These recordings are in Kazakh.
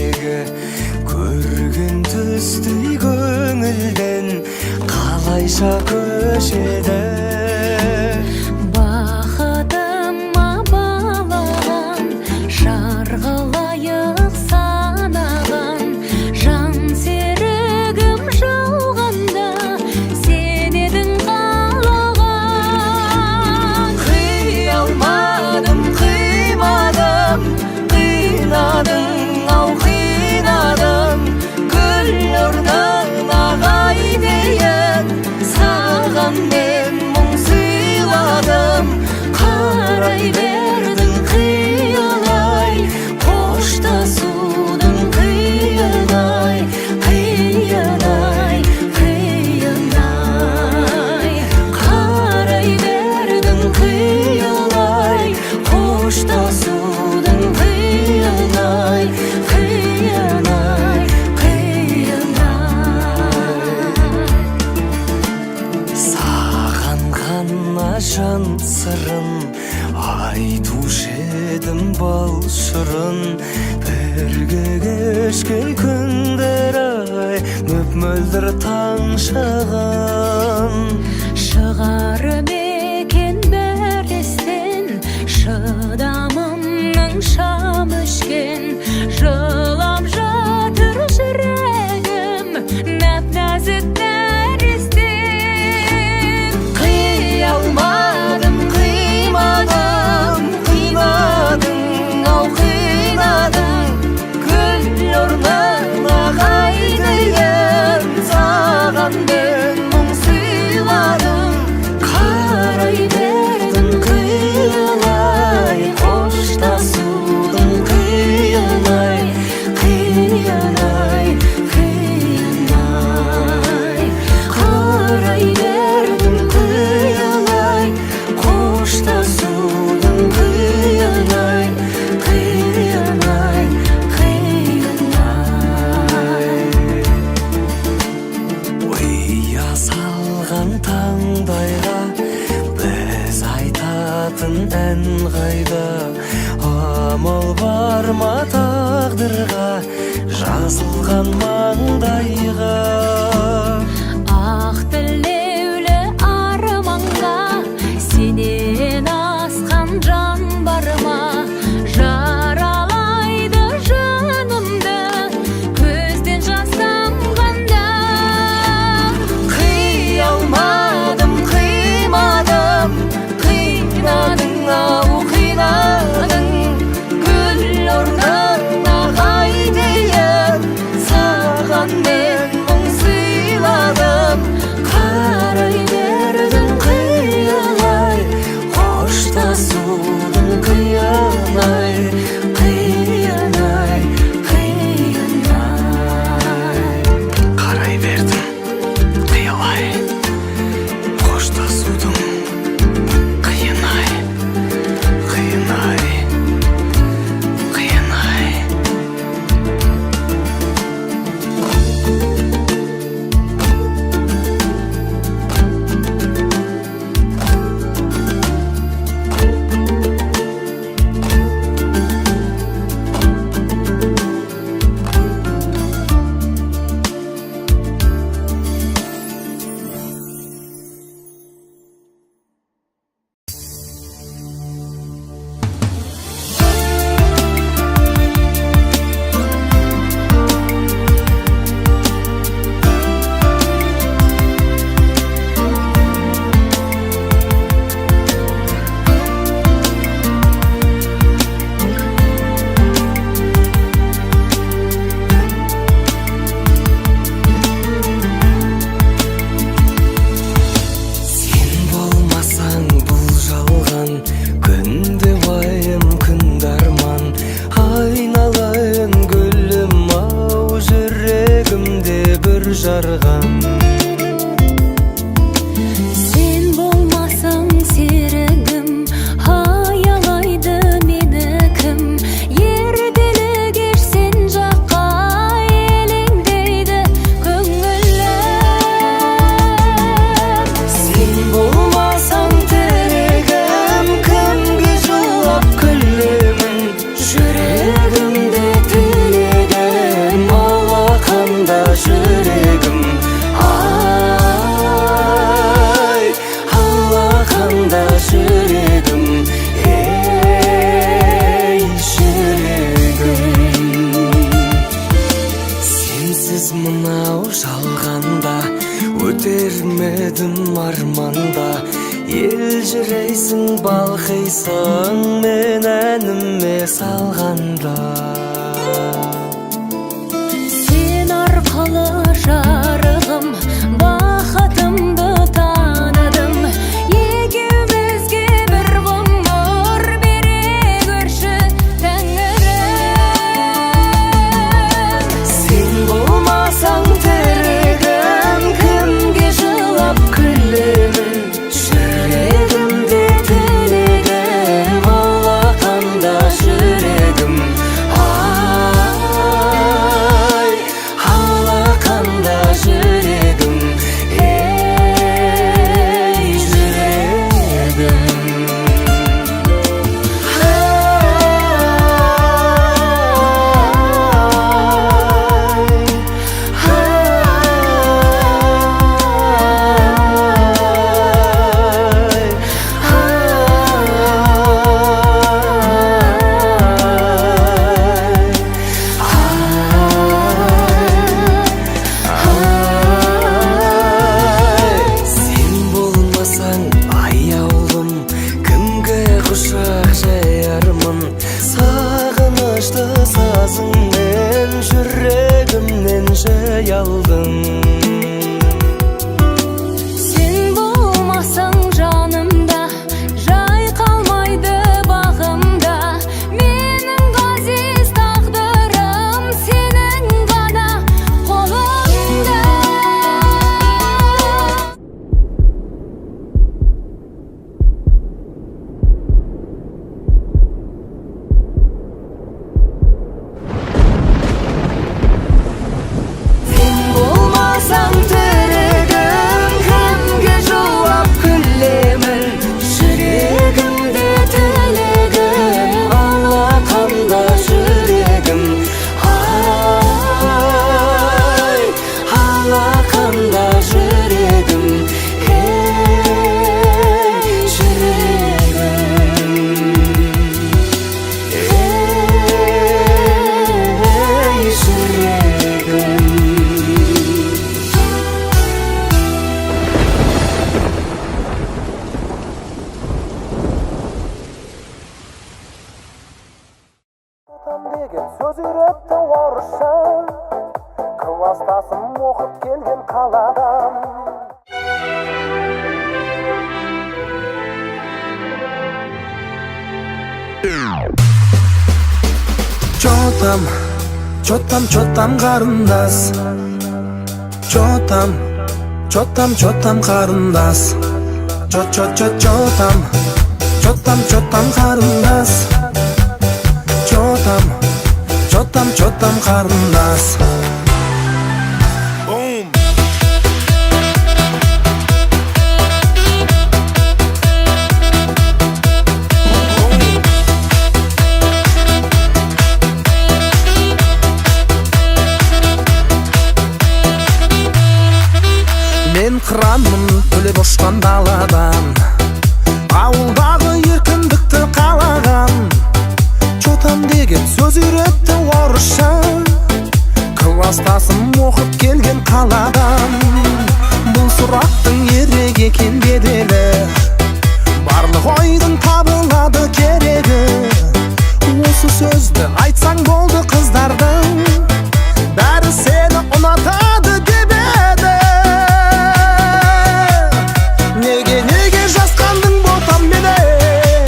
тегі көрген түстей көңілден қалайша көшеді. Бақытыма балаған жарғылайық санаған жан серігім жауғанда сен едің қалаған. Қия алмадым, қимадым, қинадың ау қинадың, гүл орнына қайтейін, саған мен мұң сыйладым. Қарай бердің қиялай, қоштасудың қиынай, қиынай, қиынай. Қарай бердің қиялай, қоштасудың қиынай, қиынай, қиынай. Саған ғана жан сырын айтушы едім бал шырын, бірге кешкен күндер ай мөп-мөлдір таң шаған. Шығар мекен бір естен шыдамымның шам өшкен, жылап жатыр жүрегім нәп-нәзік нәрестен. Қия алмадым, қимадым, қинадың ау қинадың, гүл орнына қайтейін, саған мен мұң сыйладым. Қарай бердің қиялай, қоштасудың қиынай, қиынай, қиынай. Қарай бердің қиялай, қоштасудың қиынай, қиынай, қиынай. Ұя салған таңдайға біз айтатын ән қайда, амал бар ма тағдырға жазылған маңдайға. Ақ тілеулі арманға сенен асқан жан бар ма, жаралайды жанымды көзден жас тамғанда. Қия алмадым, қимадым, қинадың ау қинадың, гүл орнына қайтейін, саған мен мұң сыйладым. Қарай бердің қиялай, қоштасудың қиынай, қиынай, қиынай. Қарай бердің қиялай, қоштасудың қиынай, қиынай, қиынай. Жүрегімде тілегім жалғанда өтермедім арманда елжірейсің балқисың мен әніме салғанда сен арқылы жарығым бақытымды таныдым екеумізге бір ғұмыр бере көрші тәңірім сен болмасаң тірегім кімге жылап күлемін жүрегімде тілегім алақанда жүрегім ай алақанда жүрегім ей жүрегім сен болмасаң аяулым кімге құшақ жаярмын сағынышты сазыңмен жүрегімнен жай алдың сен болмасаң жанымда жай қалмайды бағымда менің ғазиз тағдырым сенің ғана қолыңда сен болмасаң тірегім кімге жылап күлемін жүрегімде тілегім алақанда жүрегім ай алақанда жүрегім ей жүрегім ей жүрегім Çötem деген söz үйретті орысша класстасым оқып келген қаладан Чотам қарындас Чотам қарындас Чотам қарындас Чотам қарындас Мен қыранмын төлеп ұшқан даладан ауылдағы еркіндікті қалаған Чотам деген сөз үйретті орысша класстасым оқып келген қаладан бұл сұрақтың ерек екен беделі барлық ойдың табылады керегі осы сөзді айтсаң болды қыздардың бәрі сені ұнатады деп еді неге жасқандың ботамменен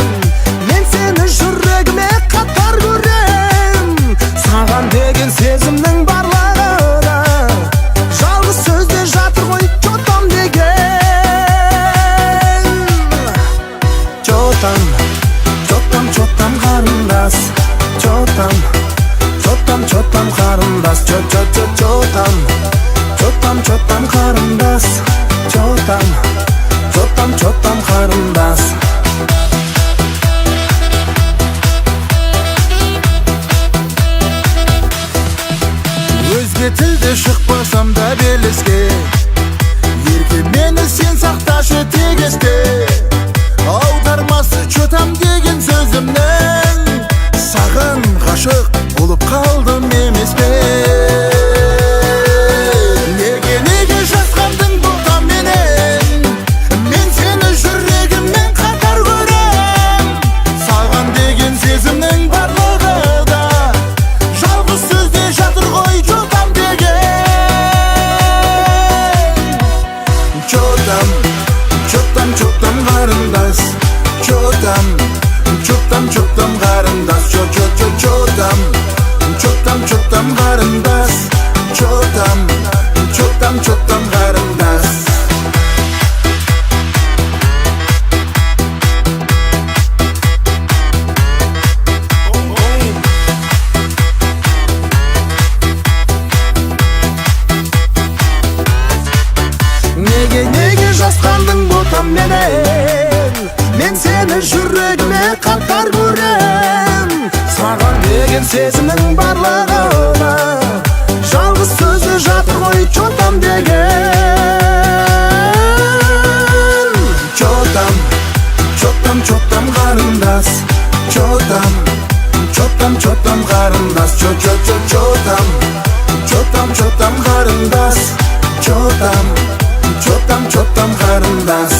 мен сені жүрегіме қатар көрем саған деген сезімнің барлығына жалғыз сөзде жатыр ғой чотам деген чотам қарындас чотам қарындас чотам қарындас чотам қарындас өзге тілде шықпасам да белеске ерке мені сен сақташы тегесте аудармасы чотам деген сөзімнің саған ғашық болып қалдым емес пе неге менен мен сени жүрөгүме каттар көрөм. Саған деген сезимиң барлыгына жалгыз сөзү жатыр ғой чотам деген. Чотам, чотам, чотам карындас, чотам, чотам, чотам карындас, чотам, чотам, чотам карындас, чотам, чотам, чотам карындас.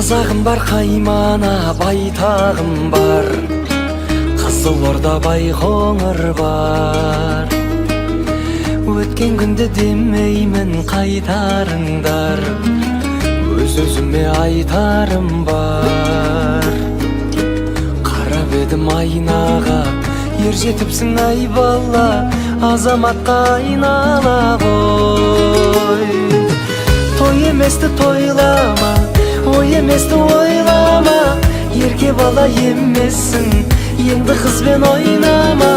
Қазағым бар, қаймана байтағым бар, Қызылорда байқоңыр бар. Өткен күнді демеймін қайтарыңдар, өз-өзіме айтарым бар. Қарап едім айнаға, ер жетіпсің ай бала, азаматқа айнала ғой. Той еместі тойлама, ой еместі ойлама, ерке бала емессің, енді қызбен ойнама.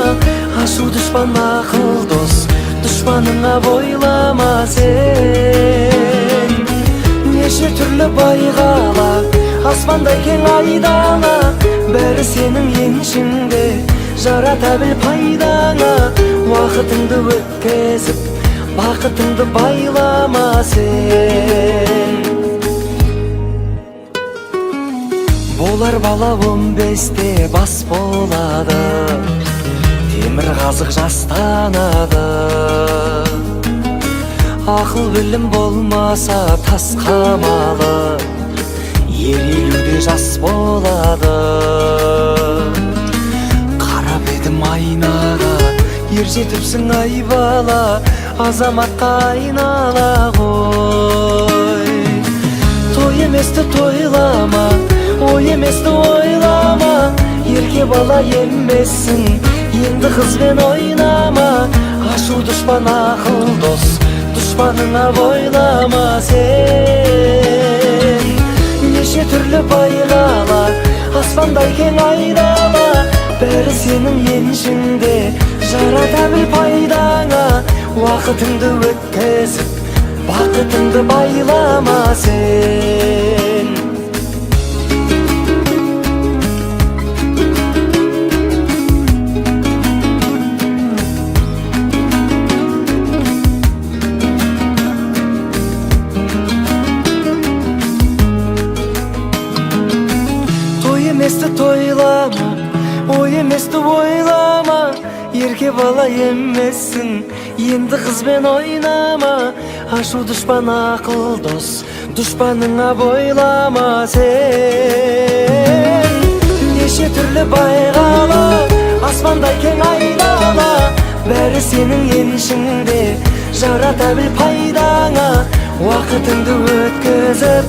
Ашу дұшпан ақыл дос, дұшпаныңа бойлама сен. Неше түрлі байғала, аспандай кең айдала, бәрі сенің еншіңде, жарата біл пайдаңа. Уақытыңды өткізіп, бақытыңды байлама сен. Болар бала 15-те бас болады, темір қазық жастанады. Ақыл білім болмаса тас қамалы, ер 50-де жас болады. Қарап едім айнаға, ер жетіпсің ай бала, азаматқа айнала ғой. Той еместі тойлама, ой еместі ойлама, ерке бала емессің, енді қызбен ойнама. Ашу дұшпан ақыл дос, дұшпаныңа бойлама сен. Неше түрлі байғала, аспандай кең айдала, бәрі сенің еншіңде, жарата біл пайдаңа. Уақытыңды өткізіп, бақытыңды байлама сен. Еместі тойлама, ой еместі ойлама, ерке бала емессің, енді қызбен ойнама. Ашу дұшпан ақыл дос, дұшпаныңа бойлама сен. Неше түрлі байғала, аспандай кең айдала, бәрі сенің еншіңде, жарата біл пайдаңа. Уақытыңды өткізіп,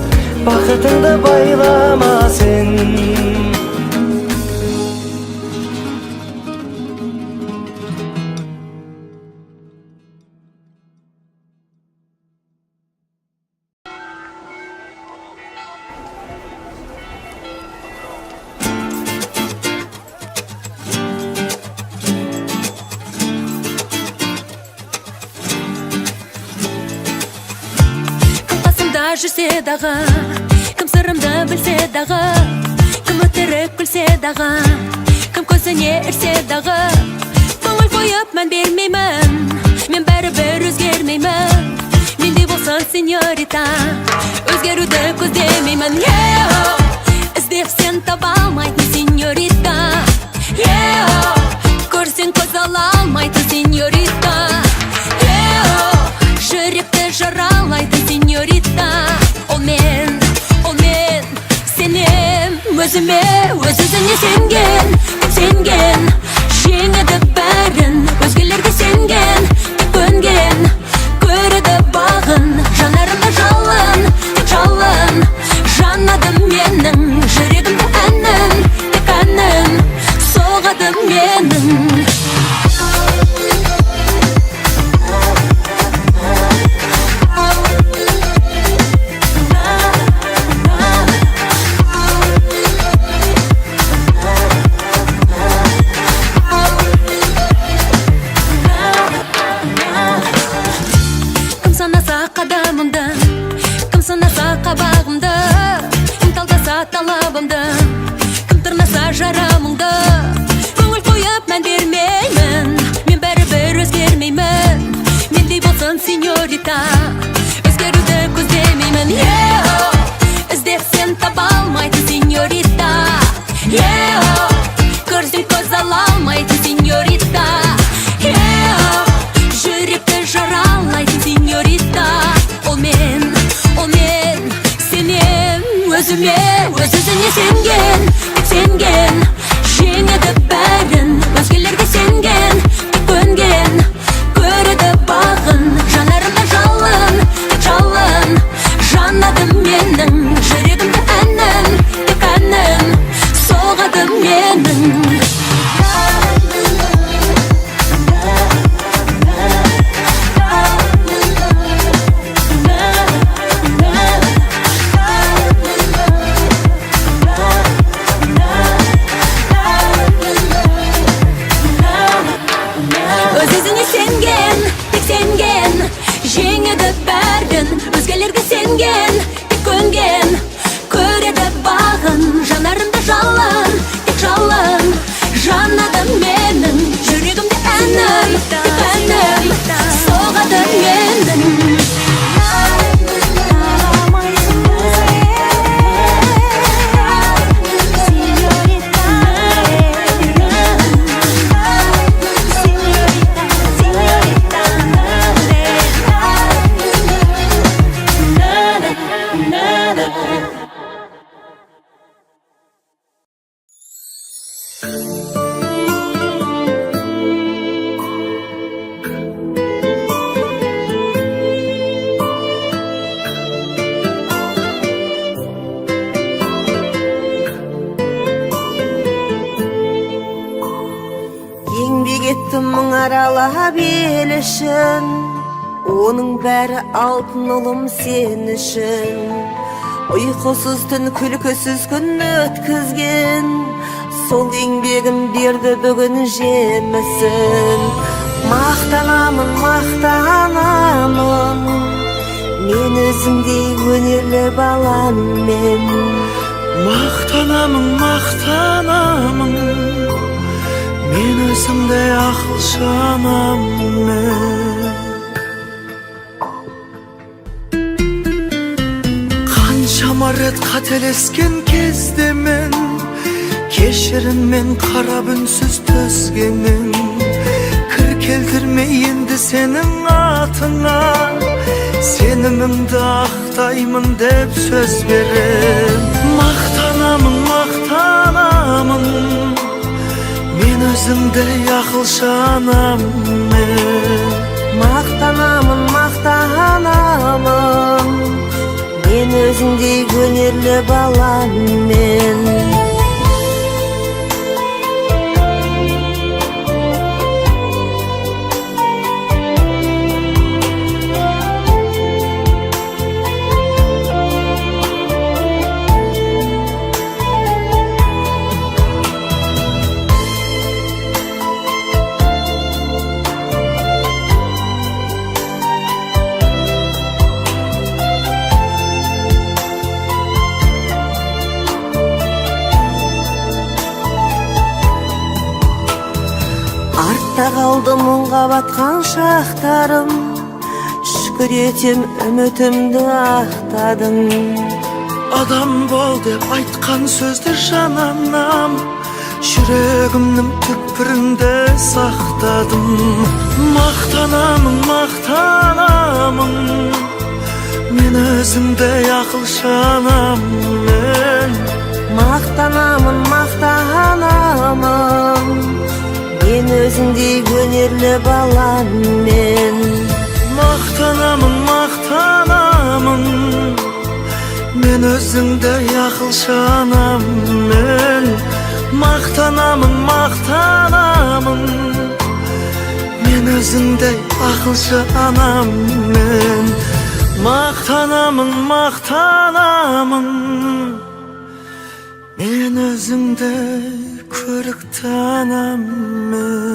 бақытыңды байлама сен. Жүрсе дағы, кім сырымды білсе дағы, кім өтірік күлсе дағы, кім көзіне ірсе дағы. Көңіл қойып мән бермеймін, мен бәрібір өзгермеймін. Мендей болсын сеньорита, өзгеруді көздемеймін. Іздеп сен таба алмайтын сеньорита, көрсең көз ала алмайтын сеньорита. Жүректі жаралай өзіме өзіне сенген, сенген, жеңеді бәрін, өзгелерге сенген, көнген, көреді бағын, жанарымда жалын, жалын, жанады менің жүрегімді әнін, тек әнін соғады менің. Қадамымды, кім санаса қабағымды, кім талдаса талабымды, кім тырнаса жарамыңды, көңіл қойып мән бермеймін, мен бәрібір өзгермеймін, мендей болсын сеньорита, өзгеруді көздемеймін. Іздесем таба алмайтын сеньорита, көрсем көз ала алмайтын сеньорита, жүректі жаралайтын сеньорита. Ол мен сенем өзіме, өзіне сенген, сенген, жеңеді бәрін, өзгелерге сенген, көнген, көреді бағын, жанарымда жалын, жалын, жанады менің жүрегімді әнін, тек әнін соғады менің. Жеңеді бәрін, өзгелерге сенген, тек көнген, көреді бағын, жанарымда жалын, тек жалын, жанады менің жүрегімде әнім, тек әнім соғады менің. Мың аралап ел үшін, оның бәрі алтын ұлым сен үшін. Ұйқысыз түн, күлкісіз күн өткізген, сол еңбегім берді бүгін жемісін. Мақтанамын, мақтанамын, мен өзіңдей өнерлі баламмен. Мақтанамын, мақтанамын, мен өзімдей ақылшы анаммен. Қаншама рет қателескен кезде мен, кешіріммен қарап үнсіз төзгенмін. Кір келтірмей енді сенің атыңа, сенімімді ақтаймын деп сөз берем. Мақтанамын, мақтанамын, мен өзімдей ақылшы анаммен. Мақтанамын, мақтанамын, мен өзіңдей өнерлі баламмен. Артта қалды мұңға батқан шақтарым, шүкір етем үмітімді ақтадым. Адам бол деп айтқан сөзді жананам, жүрегімнің түкпірінде сақтадым. Мақтанамын, мақтанамын, мен өзімдей ақылшы анаммен. Мақтанамын, мақтанамын, мен өзіңдей өнерлі баламмен. Мақтанамын, мақтанамын, мен өзіңдей ақылшы анаммен. Мақтанамын, мақтанамын, мен өзіңдей ақылшы анаммен. Мақтанамын, мақтанамын, мен өзіңдей көрікті анаммен.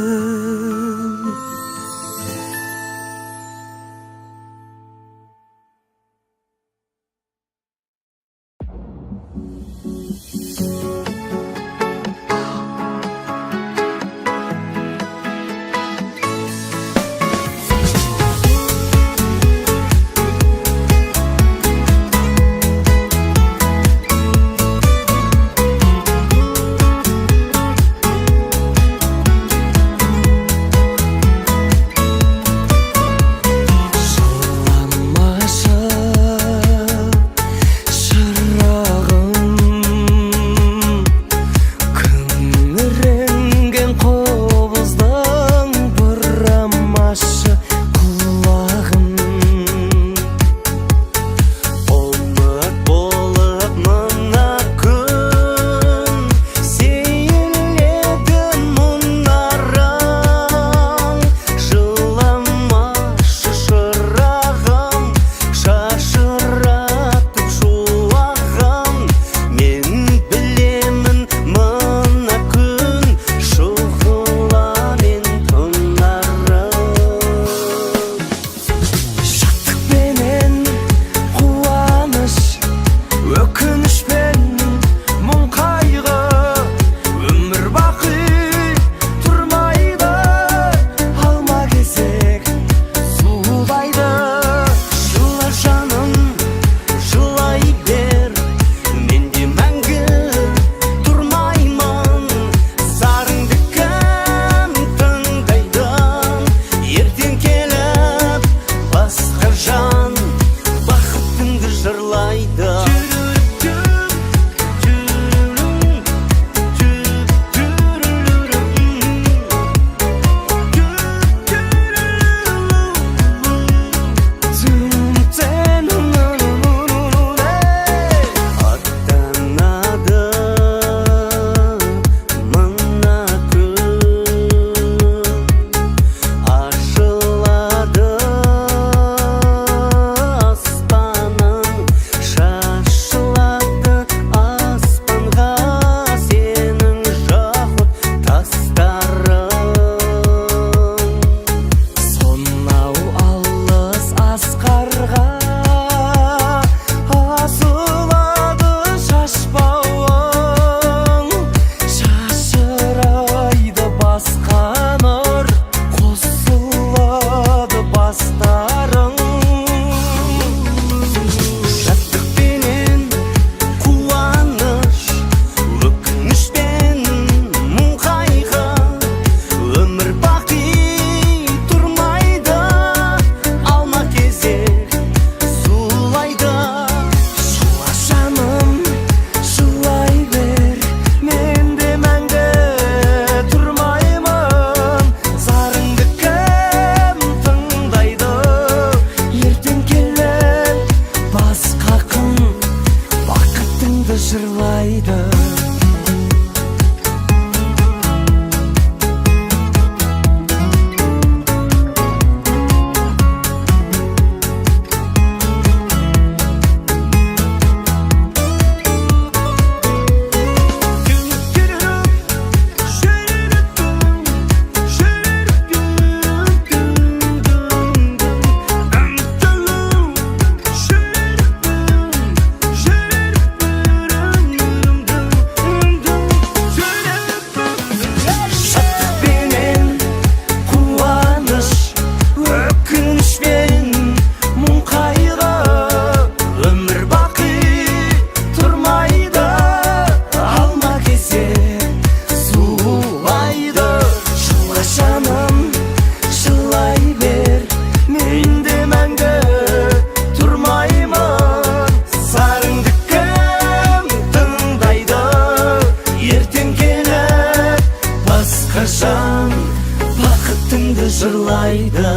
бақытыңды жырлайды.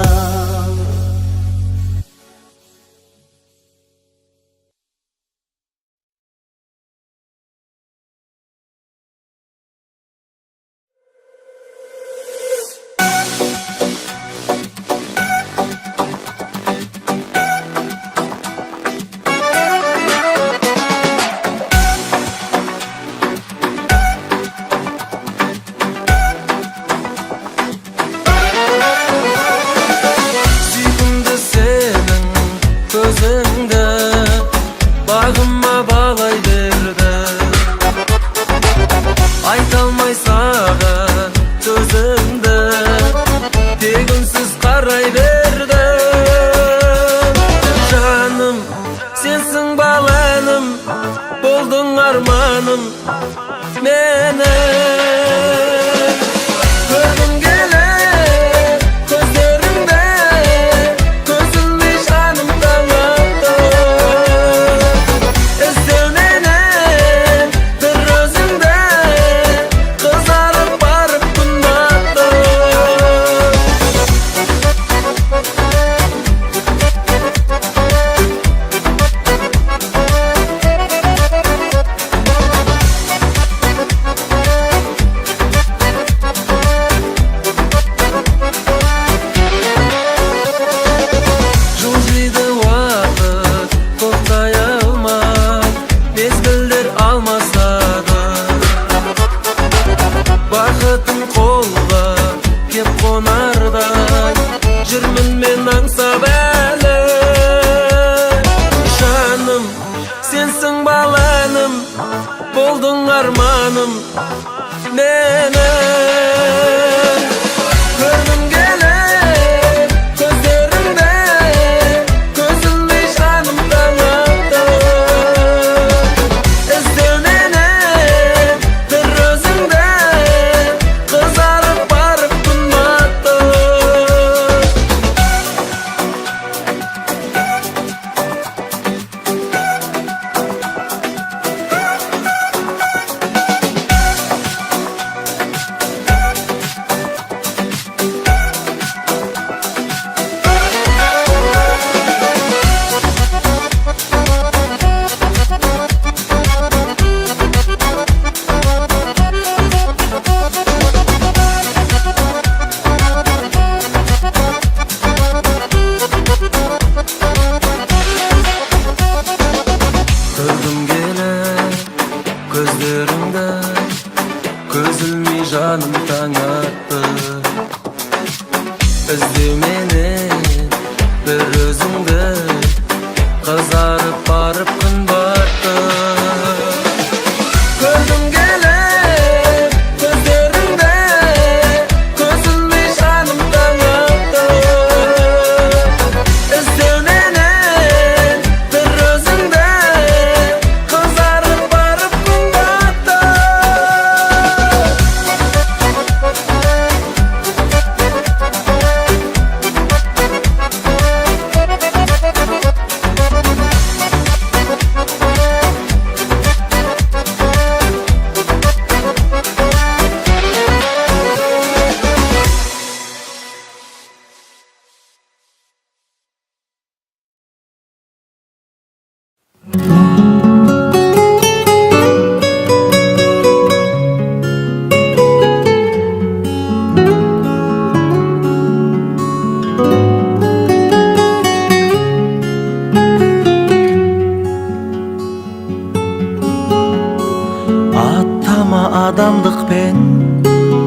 Адамдықпен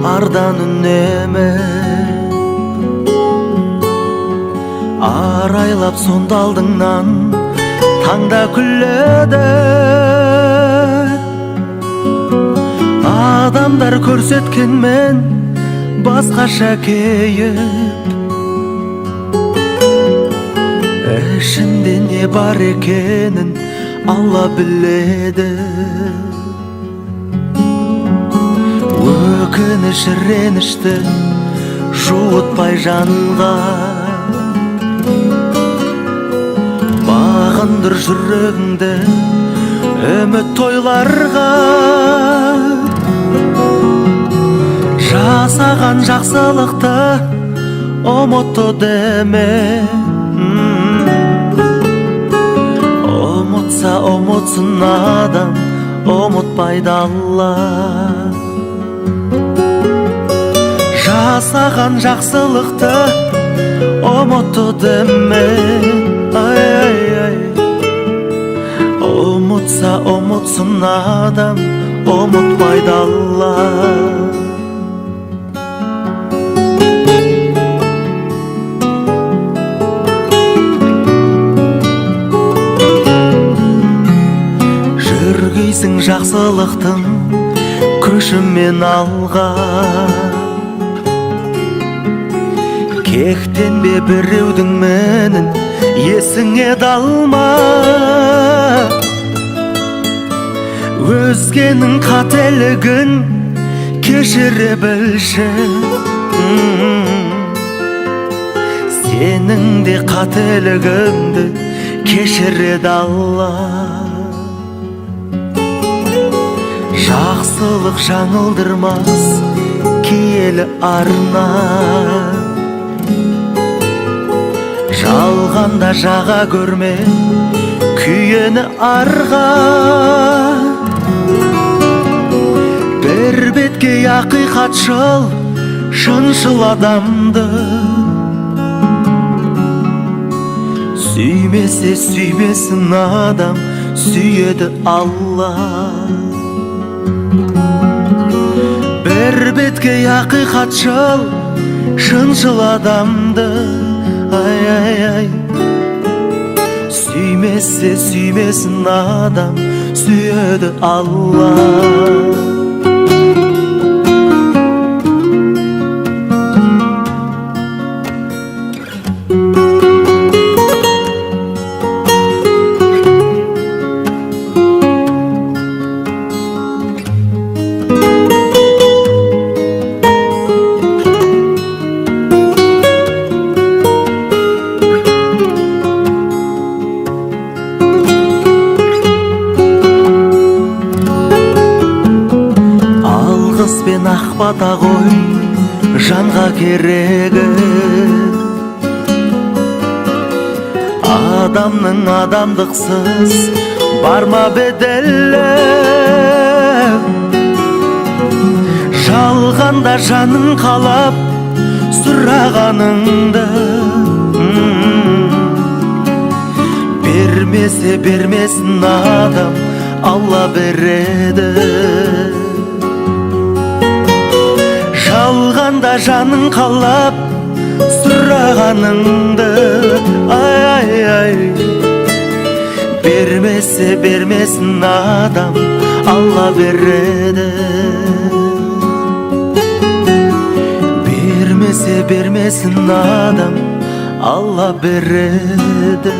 ардан үнеме арайлап сонда алдыңнан таңда күледі. Адамдар көрсеткенмен басқаша кейіп, ішінде не бар екенін Алла біледі. Өкініш ренішті жуытпай жанға, бағындыр жүрегіңді үміт тойларға. жасаған жақсылықты ұмытты деме. Ұмытса ұмытсын адам, ұмытпайды Алла. Жасаған жақсылықты ұмытты деме. Ұмытса ұмытсын адам, ұмытпайды Алла. Жүргейсің жақсылықтың көшімен алға. Кектенбе біреудің менін есіңе далма. Өзгенің қателігін кешіре білші. Сенің де қателігіңді кешіреді Алла. Жақсылық жаңылдырмас киелі арна. Жалғанда жаға көрме күйені арға. Бір бетке ақиқатшыл шыншыл адамды сүймесе сүймесін адам, сүйеді Алла. Бір бетке ақиқатшыл шыншыл адамды сүймесе сүймесін адам, сүйеді Алла. Алғыспен ақбата ғой жанға керегі. Адамның адамдықсыз барма беделі. Жалғанда жаның қалап сұрағаныңды бермесе бермесін адам, Алла береді. Жалғанда жаның қалап сұрағаныңды бермесе бермесін адам, Алла береді. Бермесе бермесін адам, Алла береді.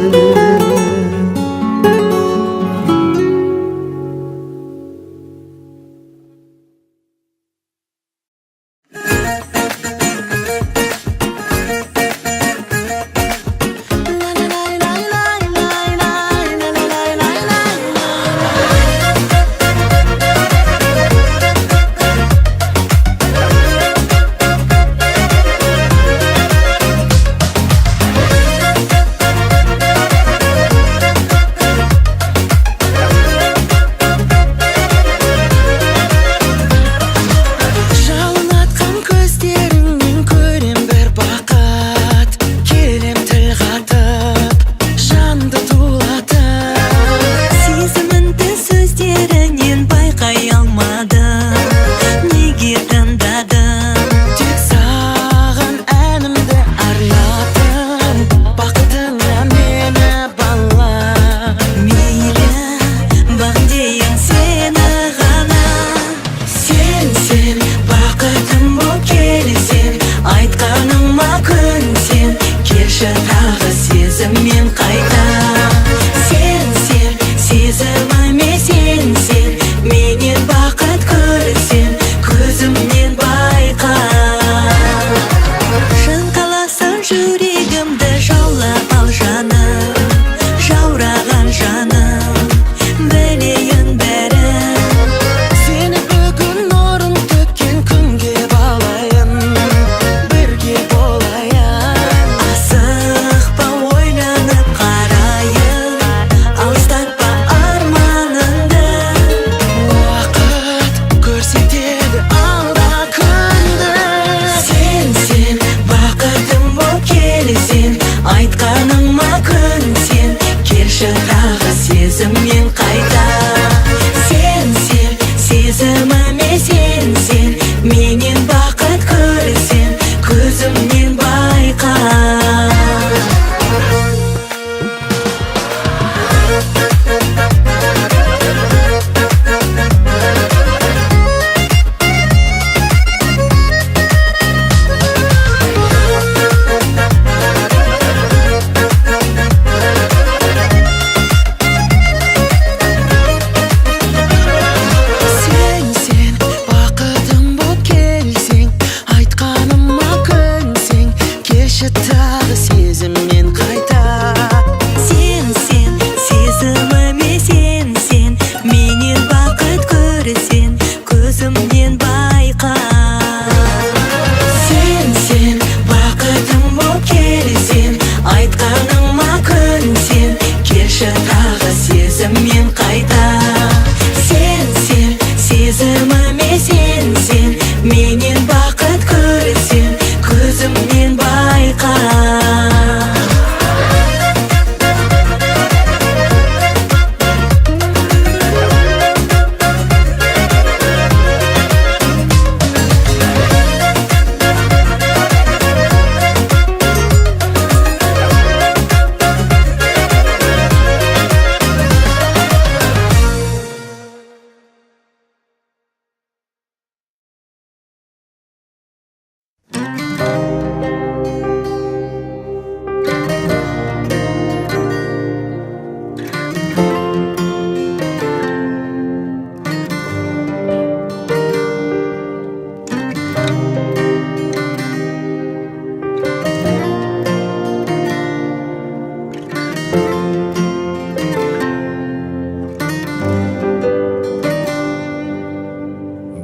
келші тағы сезіммен қайта. Сен сезіміме сен менен бақыт көрсең көзімнен байқа. Сен бақытым боп келсең айтқаныма көнсең келші тағы сезіммен қайта. Сен сезіміме сен менен бақыт көрсең көзімнен байқа.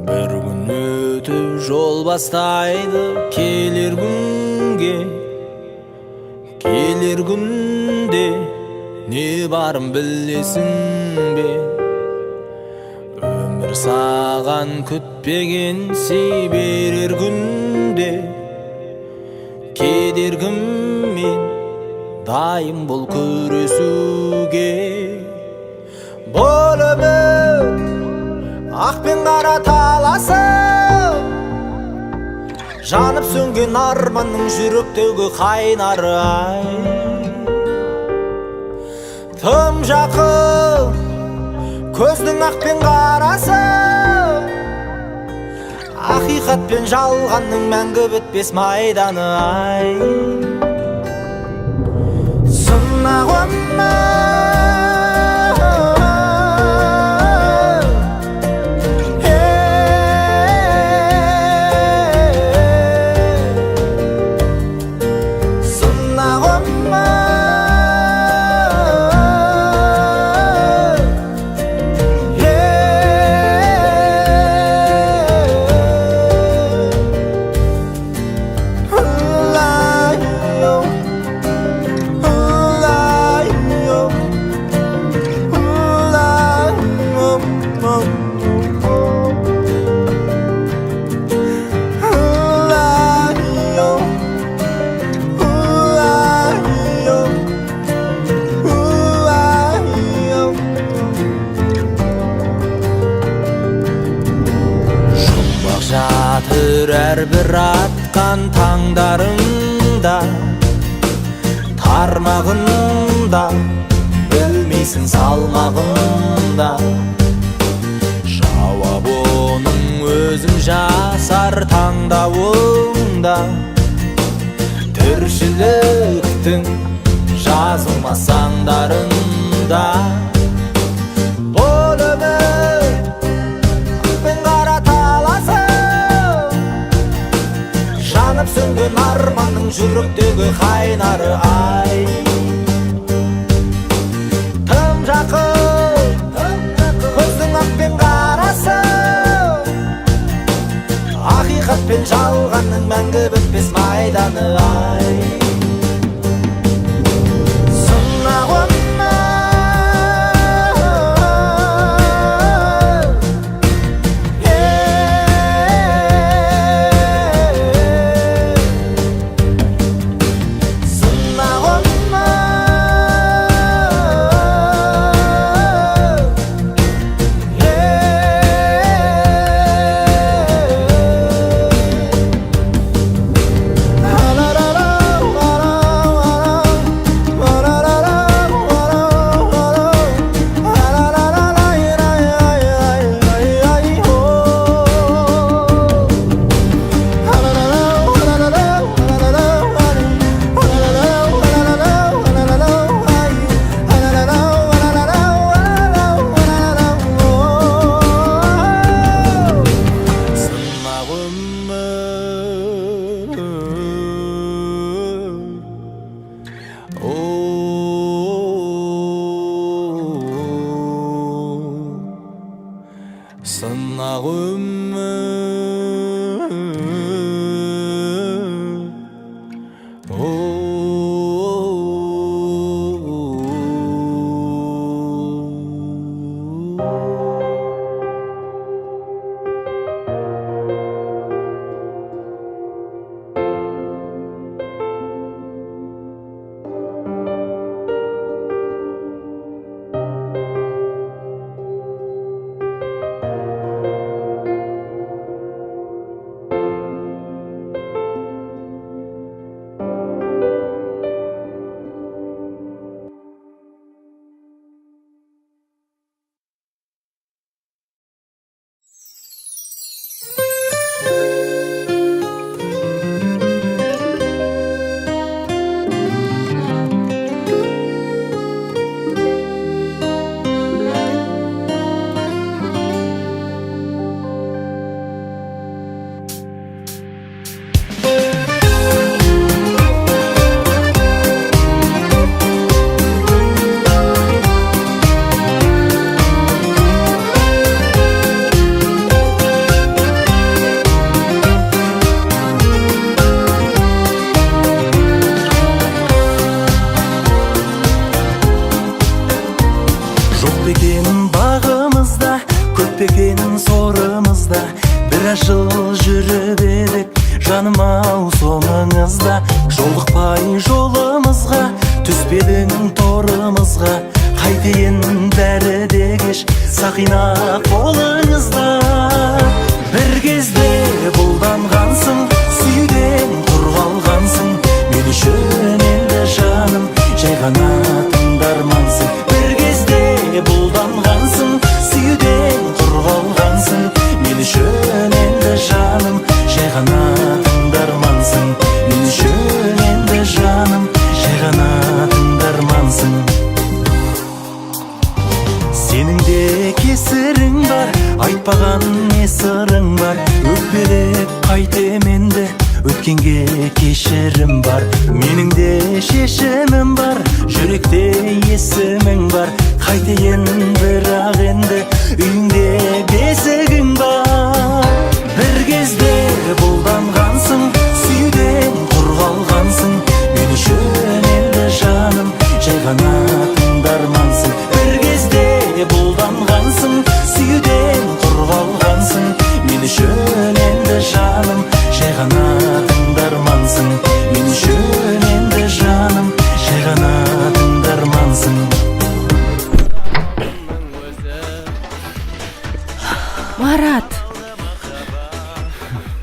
Bir gün ötüp jol bastaydı kelir günde ne barım bilesin be. Ömür sağan kütpegen berer günde kedergim men daim bol körüsüge. Bol ömür ақ пен қара таласып жанып сөнген арманның жүректегі қайнары ай. Тым жақын көздің ақ пен қарасы ақиқат пен жалғанның мәңгі бітпес майданы ай. Сынақ өмір әрбір атқан таңдарыңда тармағында білмейсің салмағында. Жауап оның өзің жасар таңдауыңда. Тіршіліктің жазылмас аңдарында. Бұл өмір мен қара таласып жанып сөнген арманның жүректегі қайнары ай. Тым жақын көздің ақ пен қарасы ақиқат пен жалғанның мәңгі бітпес майданы ай. Сынақ la la la. соңыңызда. Жолықпай жолымызға, түспедің торымызға. Қайтейін бәрі де кеш, сақина қолыңызда. Бір кезде бұлданғансың, сүйден құрғалғансың. Мен үшін енді жаным, жай ғана тыңдармансың. Бір кезде бұлданғансың, сүйден құрғалғансың. Мен үшін енді жаным, жай ғана тыңдармансың. Мен үшін енді жаным, жай ғана тыңдармансың. Сенің де кесірің бар, айтпаған не сырың бар. Өкпелеп қайтем енді, өткенге кешірім бар. Менің де шешімім бар, жүректе есімің бар. Қайтейін бірақ енді, үйіңде бесігің бар. Бір кезде бұлданғансың, сүйден құрғалғансың. Мен үшін енді жаным, жай ғана тыңдармансың. Бір кезде бұлданғансың, сүйден құрғалғансың. Мен үшін енді жаным, жай ғана тыңдармансың. Мен үшін енді жаным, жай ғана тыңдармансың. Марат,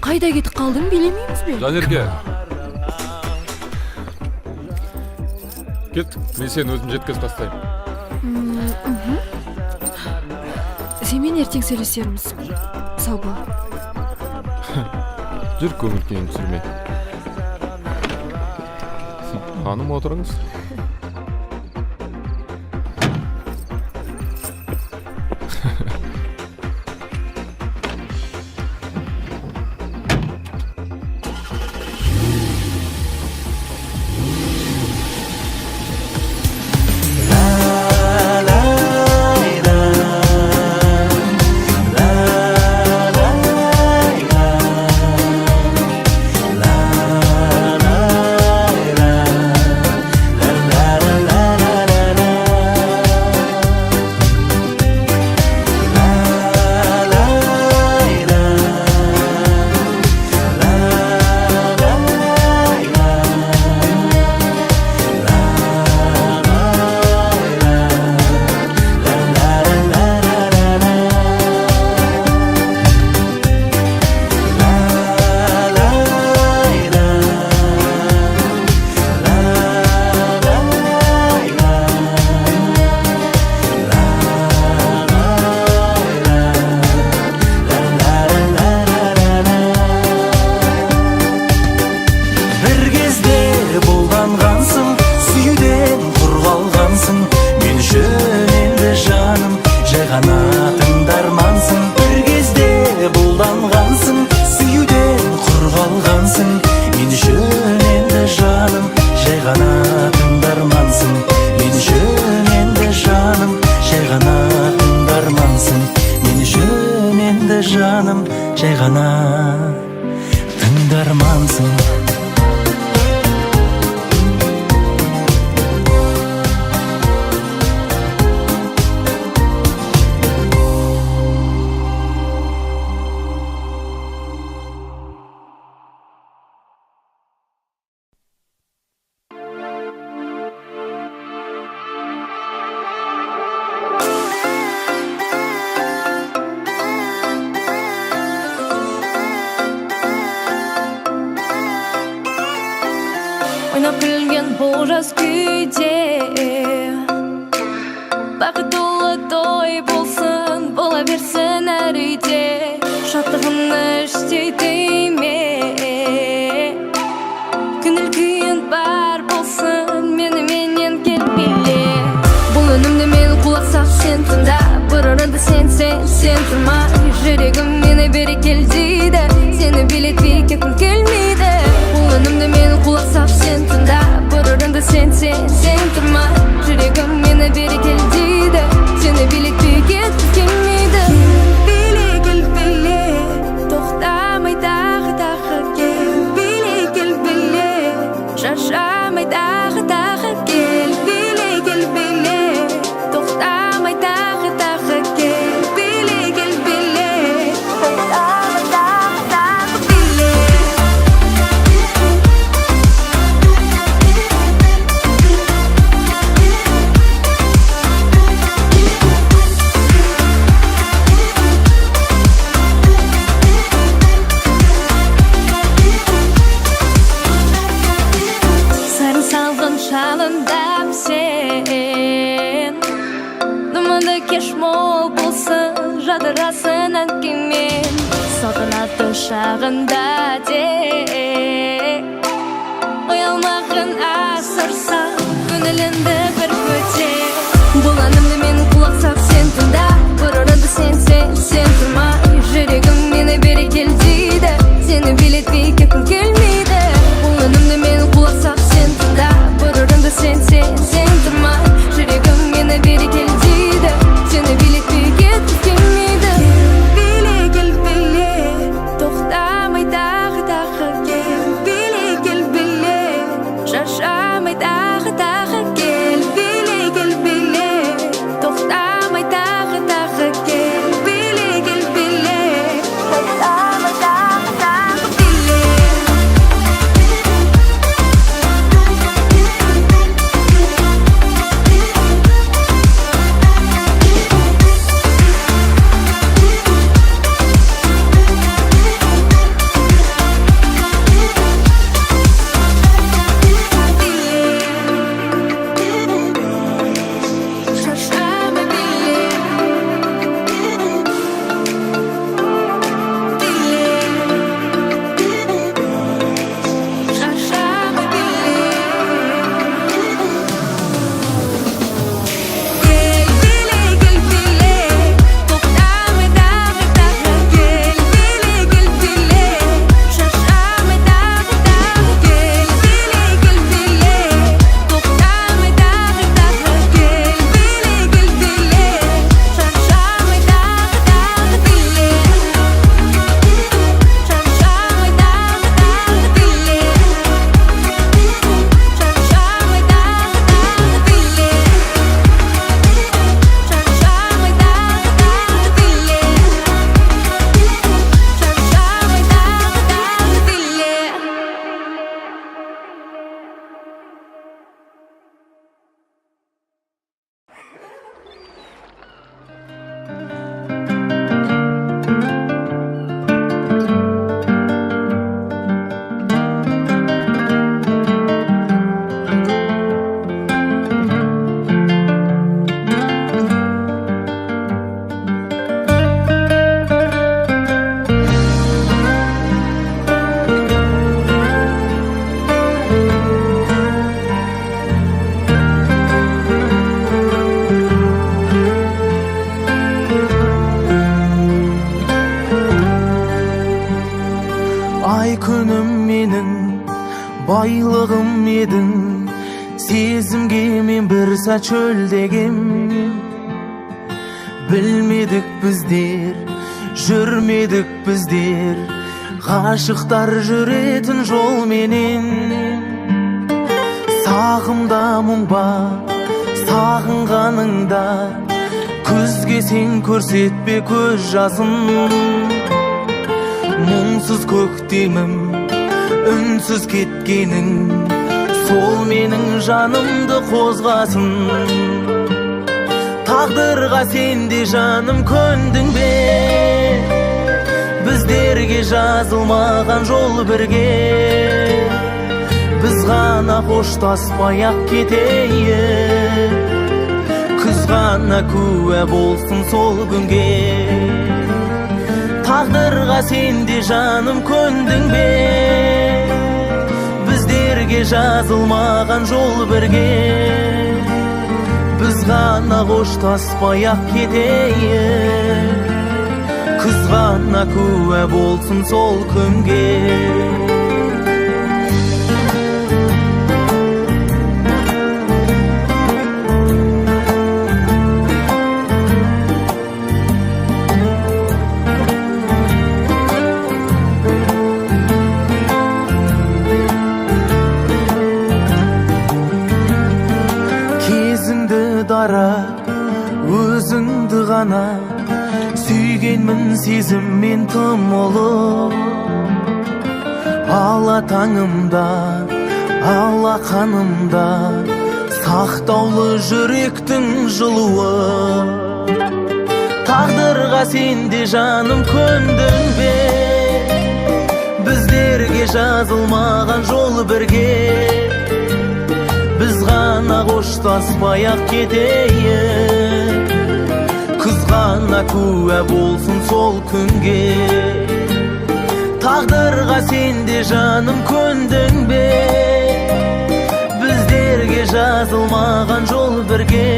қайда кетіп қалдың, білемейміз бе? Жанерке, кет, мен сені өзім жеткізіп тастаймын. Сенімен ертең сөйлесерміз. Сау бол. Жүр, көңіл күйін түсірмей. Ханым, отырыңыз. жаным, жай ғана тыңдармансың. Ойнап күлген бұл жас күйде бақыт толы той болсын, бола берсін әр үйде. Шаттығын іштей дейме, көңіл күйін бар болсын, меніменен келмеле. Бұл үнімді мен құлақ сақ, сен тыңда, бір орында сен тұрма. Жүрегім мені бері кел дейді, сені билетпей кеткім келмейді. Бұл үнімді мен құлақ сақ, сен тыңда, бір орында сен тұрма. Жүрегім мені бері кел дейді, сені билетпей кеткім келмейді. Кел биле, тоқтамай тағы кел. Биле, шаршамай тағы кел. Биле, тоқтамай тағы кел. Биле, жолында сен думанды кеш мол болсын жадырасын әнкеңмен салтанатты шағында тек ұялмағын асырса көңіліңді бір көтер бұл әнімді мен құлақ сап сен тыңда бір ұрынды сен тұрмай жүрегім мені бері кел дейді сені билетпей кеткім келмейді бұл әнімді мен құлақ сап сен тыңда бір ұрынды сен тұрмай жүрегім мені бері кел дейді сені билетпей кеткім келмейді кел биле тоқтамай тағы кел биле шаршамай тағы кел биле тоқтамай тағы кел биле тоқтамай тағы биле шаршамай Ай күнім менің байлығым едің сезімге мен бір сәт шөлдегем білмедік біздер жүрмедік біздер ғашықтар жүретін жолменен сағымда мұң ба сағынғаныңда көзге сен көрсетпе көз жасын мұңсыз көктемім үнсіз кеткенің сол менің жанымды қозғасын тағдырға сен де жаным көндің бе біздерге жазылмаған жол бірге біз ғана қоштаспай ақ кетейік күз ғана куә болсын сол күнге тағдырға сен де жаным көндің бе біздерге жазылмаған жол бірге біз ғана қоштаспай ақ кетейік күз ғана куә болсын сол күнге өзіңді ғана сүйгенмін сезіммен тым ұлы ала таңымда ала қанымда сақтаулы жүректің жылуы тағдырға сен де жаным көндің бе біздерге жазылмаған жол бірге Biz gana koştaspay-aq keteyik. Kız gana küwe bolsun sol künge. Taqdırga sende janım köndün be. Bizlerge жазылмаған жол бірге.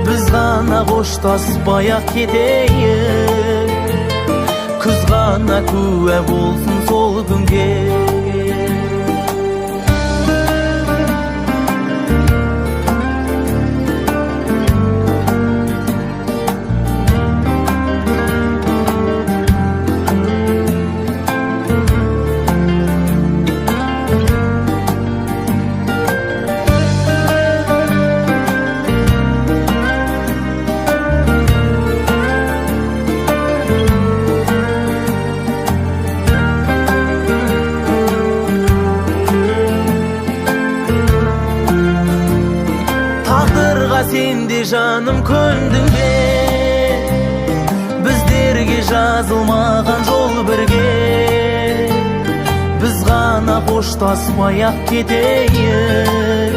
Biz gana koştaspay-aq keteyik. Kız gana küwe bolsun sol künge. Sende жаным көндүң бе. Біздерге жазылмаған жол бірге. Біз ғана қоштаспай-ақ кетейік.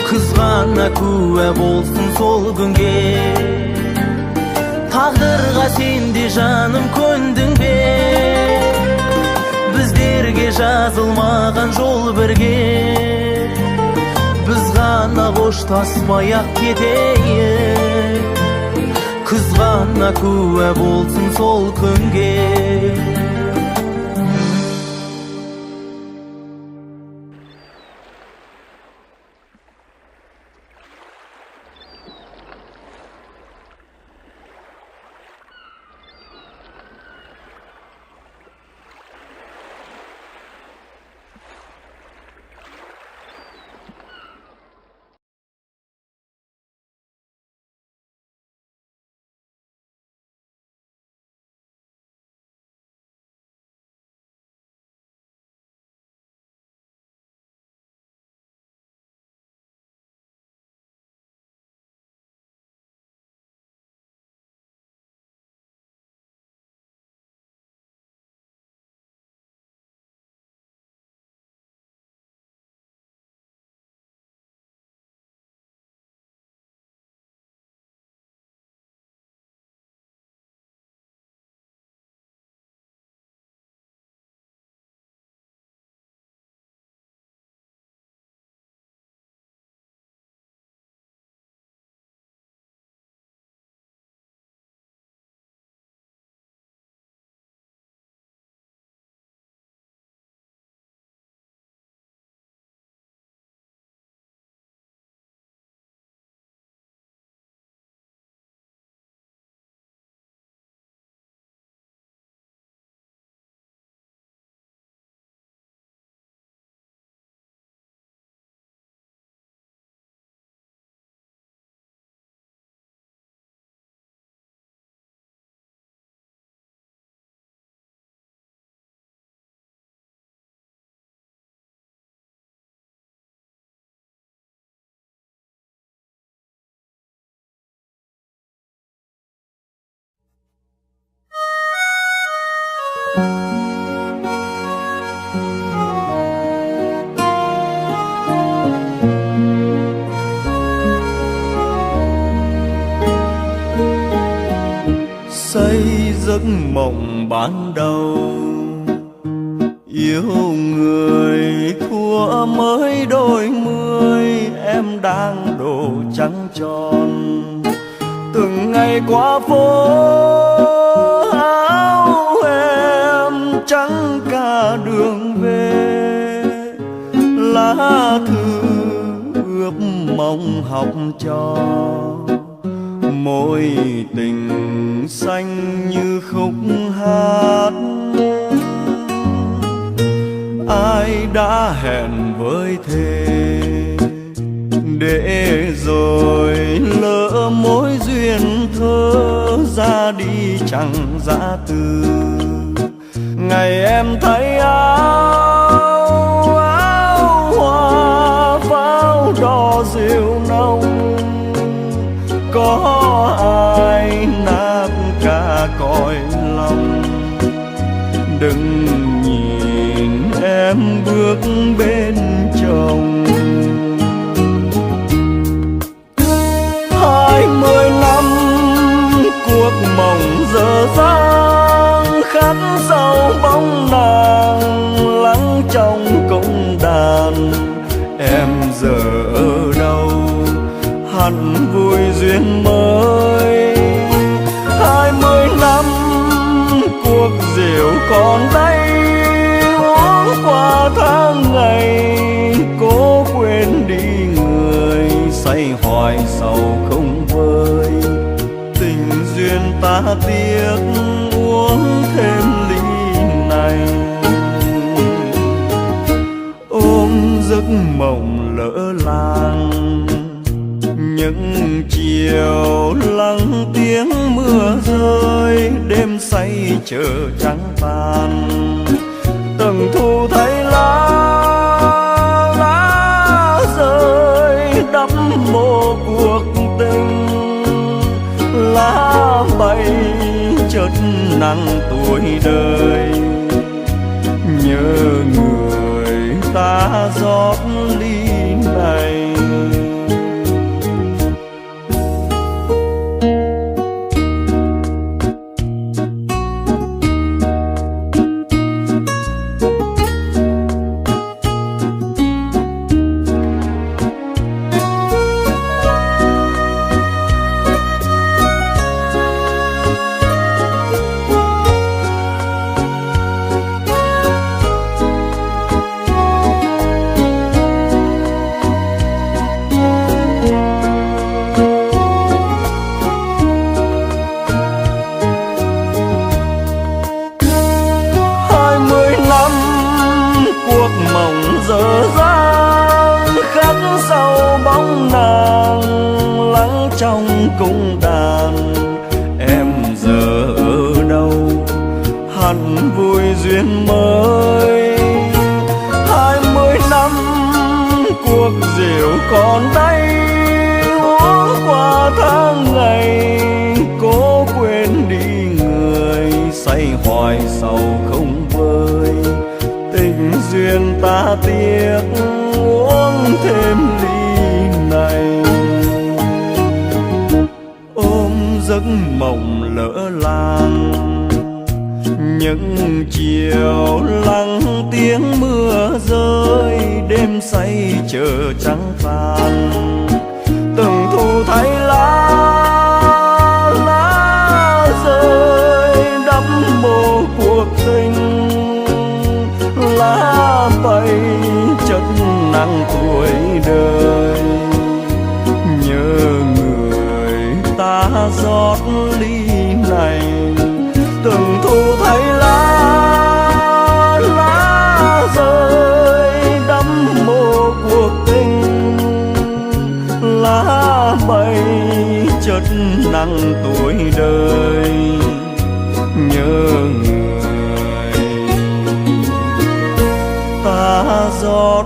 Күз ғана күә болсын сол күнге. Тағдырға сенде жаным көндүң бе. Біздерге жазылмаған жол бірге. Biz gana koştaspay-aq keteyik. Kız gana küwe bolsun sol künge. Xây giấc mộng ban đầu, yêu người thua mới đôi mươi, em đang đổ trắng tròn. Từng ngày qua phố áo em trắng cả đường về, lá thư ướp mong học trò, mối tình xanh như khúc hát. Ai đã hẹn với thề, để rồi lỡ mối duyên thơ ra đi chẳng giã từ. Ngày em thấy áo hoa pháo đỏ rượu nồng, có ai nát cả cõi lòng. Đừng nhìn em bước bên chồng, mộng. 20 năm cuộc mộng dở dang, khắc sâu bóng nàng lắng trong công đàn. Em giờ ở đâu hẳn vui duyên mới. 20 năm cuộc rượu còn đây, uống qua tháng ngày cố quên đi người, say hoài sầu không vơi. Tình duyên ta tiếc uống thêm ly này, ôm giấc mộng lỡ làng. Những chiều lắng tiếng mưa rơi, đêm say chờ trắng tan. Từng thu thấy lá rơi đắp mồ cuộc tình. Lá bay chợt nặng tuổi đời, nhớ người ta rót ly này. Dở dang khắc sâu bóng nàng lắng trong cung đàn. Em giờ ở đâu hẳn vui duyên mới. 20 năm cuộc rượu còn đây, uống qua tháng ngày cố quên đi người, say hoài sầu không vơi. Tình duyên ta tiếc uống thêm ly này, ôm giấc mộng lỡ làng. Những chiều lắng tiếng mưa rơi, đêm say chờ trắng tan. Từng thu thấy lá rơi đắp mồ cuộc tình. Lá bay chất nặng tuổi đời, nhớ người ta rót ly này. Từng thu thấy lá rơi đắm mồ cuộc tình. Lá bay chất nặng tuổi đời, nhớ người ta rót